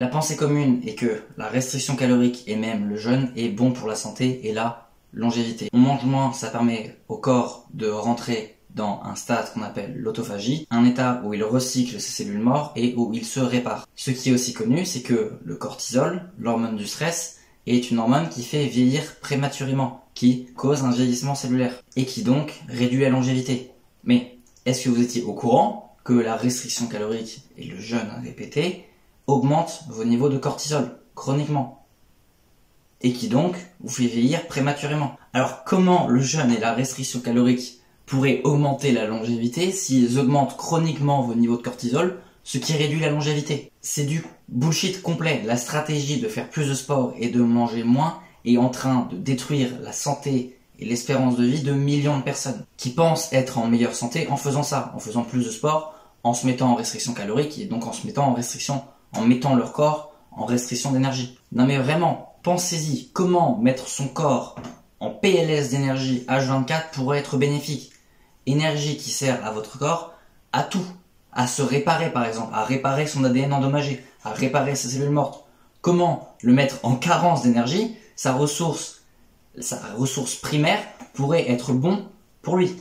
La pensée commune est que la restriction calorique et même le jeûne est bon pour la santé et la longévité. On mange moins, ça permet au corps de rentrer dans un stade qu'on appelle l'autophagie, un état où il recycle ses cellules mortes et où il se répare. Ce qui est aussi connu, c'est que le cortisol, l'hormone du stress, est une hormone qui fait vieillir prématurément, qui cause un vieillissement cellulaire et qui donc réduit la longévité. Mais est-ce que vous étiez au courant que la restriction calorique et le jeûne répété augmente vos niveaux de cortisol chroniquement et qui donc vous fait vieillir prématurément? Alors comment le jeûne et la restriction calorique pourraient augmenter la longévité s'ils augmentent chroniquement vos niveaux de cortisol, ce qui réduit la longévité? C'est du bullshit complet. La stratégie de faire plus de sport et de manger moins est en train de détruire la santé et l'espérance de vie de millions de personnes qui pensent être en meilleure santé en faisant ça, en faisant plus de sport, en se mettant en restriction calorique et donc en se mettant en restriction, en mettant leur corps en restriction d'énergie. Non mais vraiment, pensez-y, comment mettre son corps en PLS d'énergie H24 pourrait être bénéfique? Énergie qui sert à votre corps à tout, à se réparer par exemple, à réparer son ADN endommagé, à réparer ses cellules mortes. Comment le mettre en carence d'énergie, sa ressource primaire pourrait être bon pour lui?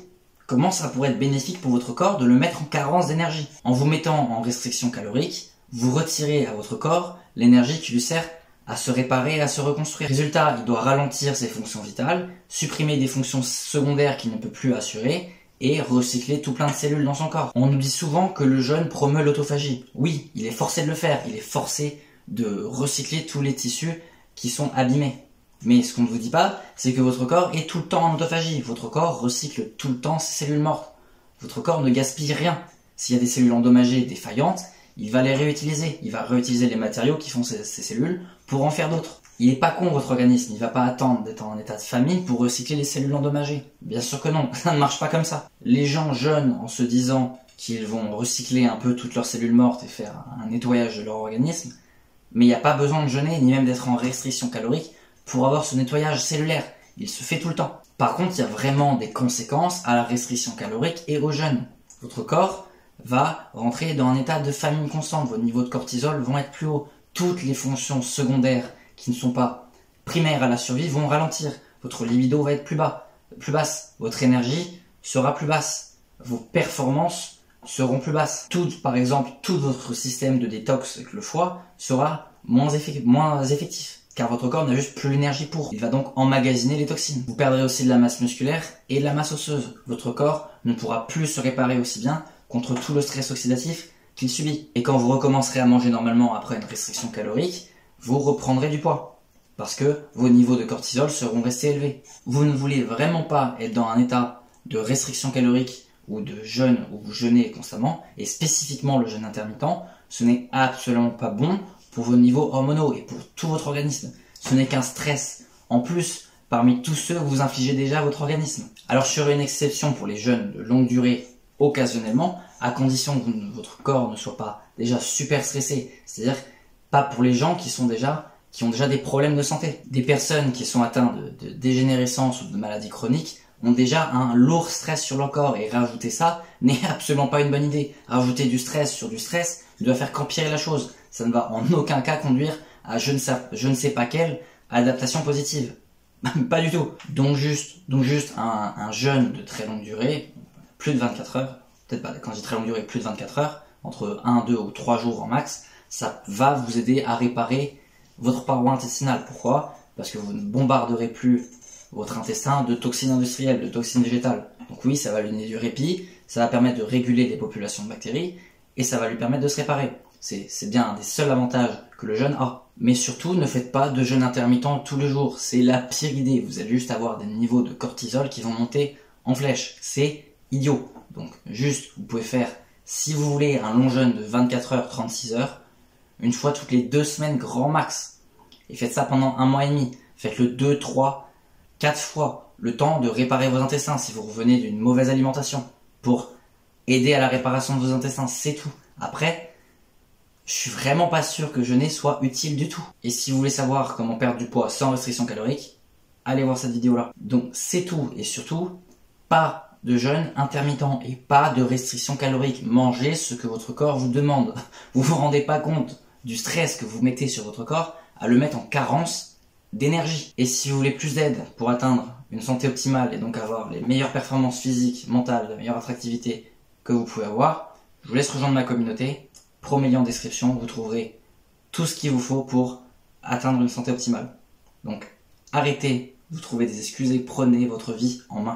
Comment ça pourrait être bénéfique pour votre corps de le mettre en carence d'énergie? En vous mettant en restriction calorique, vous retirez à votre corps l'énergie qui lui sert à se réparer et à se reconstruire. Résultat, il doit ralentir ses fonctions vitales, supprimer des fonctions secondaires qu'il ne peut plus assurer et recycler tout plein de cellules dans son corps. On nous dit souvent que le jeûne promeut l'autophagie. Oui, il est forcé de le faire, il est forcé de recycler tous les tissus qui sont abîmés. Mais ce qu'on ne vous dit pas, c'est que votre corps est tout le temps en autophagie. Votre corps recycle tout le temps ses cellules mortes. Votre corps ne gaspille rien. S'il y a des cellules endommagées, défaillantes, il va les réutiliser. Il va réutiliser les matériaux qui font ces cellules pour en faire d'autres. Il n'est pas con votre organisme, il ne va pas attendre d'être en état de famine pour recycler les cellules endommagées. Bien sûr que non, ça ne marche pas comme ça. Les gens jeûnent en se disant qu'ils vont recycler un peu toutes leurs cellules mortes et faire un nettoyage de leur organisme, mais il n'y a pas besoin de jeûner ni même d'être en restriction calorique pour avoir ce nettoyage cellulaire. Il se fait tout le temps. Par contre, il y a vraiment des conséquences à la restriction calorique et au jeûne. Votre corps va rentrer dans un état de famine constante. Vos niveaux de cortisol vont être plus hauts. Toutes les fonctions secondaires qui ne sont pas primaires à la survie vont ralentir. Votre libido va être plus basse. Votre énergie sera plus basse. Vos performances seront plus basses. Par exemple, tout votre système de détox avec le foie sera moins effectif. Car votre corps n'a juste plus l'énergie pour. Il va donc emmagasiner les toxines. Vous perdrez aussi de la masse musculaire et de la masse osseuse. Votre corps ne pourra plus se réparer aussi bien contre tout le stress oxydatif qu'il subit. Et quand vous recommencerez à manger normalement après une restriction calorique, vous reprendrez du poids. Parce que vos niveaux de cortisol seront restés élevés. Vous ne voulez vraiment pas être dans un état de restriction calorique ou de jeûne où vous jeûnez constamment, et spécifiquement le jeûne intermittent, ce n'est absolument pas bon pour vos niveaux hormonaux et pour tout votre organisme. Ce n'est qu'un stress en plus parmi tous ceux que vous infligez déjà à votre organisme. Alors je ferai une exception pour les jeûnes de longue durée occasionnellement, à condition que votre corps ne soit pas déjà super stressé. C'est-à-dire pas pour les gens qui ont déjà des problèmes de santé. Des personnes qui sont atteintes de dégénérescence ou de maladies chroniques ont déjà un lourd stress sur leur corps, et rajouter ça n'est absolument pas une bonne idée. Rajouter du stress sur du stress ne doit faire qu'empirer la chose. Ça ne va en aucun cas conduire à je ne sais pas quelle adaptation positive. Pas du tout. Donc juste un jeûne de très longue durée, plus de 24 heures, peut-être pas, quand je dis très longue durée, plus de 24 heures, entre 1, 2 ou 3 jours en max, ça va vous aider à réparer votre paroi intestinale. Pourquoi? Parce que vous ne bombarderez plus votre intestin de toxines industrielles, de toxines végétales. Donc oui, ça va lui donner du répit, ça va permettre de réguler les populations de bactéries, et ça va lui permettre de se réparer. C'est bien un des seuls avantages que le jeûne a. Mais surtout, ne faites pas de jeûne intermittent tous les jours. C'est la pire idée. Vous allez juste avoir des niveaux de cortisol qui vont monter en flèche. C'est idiot. Donc juste, vous pouvez faire, si vous voulez, un long jeûne de 24 heures, 36 heures, une fois toutes les 2 semaines grand max. Et faites ça pendant 1 mois et demi. Faites-le 2, 3, 4 fois. Le temps de réparer vos intestins si vous revenez d'une mauvaise alimentation. Pour aider à la réparation de vos intestins, c'est tout. Après, je suis vraiment pas sûr que jeûner soit utile du tout. Et si vous voulez savoir comment perdre du poids sans restriction calorique, allez voir cette vidéo là. Donc c'est tout, et surtout, pas de jeûne intermittent et pas de restriction calorique. Mangez ce que votre corps vous demande. Vous vous rendez pas compte du stress que vous mettez sur votre corps à le mettre en carence d'énergie. Et si vous voulez plus d'aide pour atteindre une santé optimale et donc avoir les meilleures performances physiques, mentales, la meilleure attractivité que vous pouvez avoir, je vous laisse rejoindre ma communauté. Promélie en description, vous trouverez tout ce qu'il vous faut pour atteindre une santé optimale. Donc arrêtez de vous trouver des excuses et prenez votre vie en main.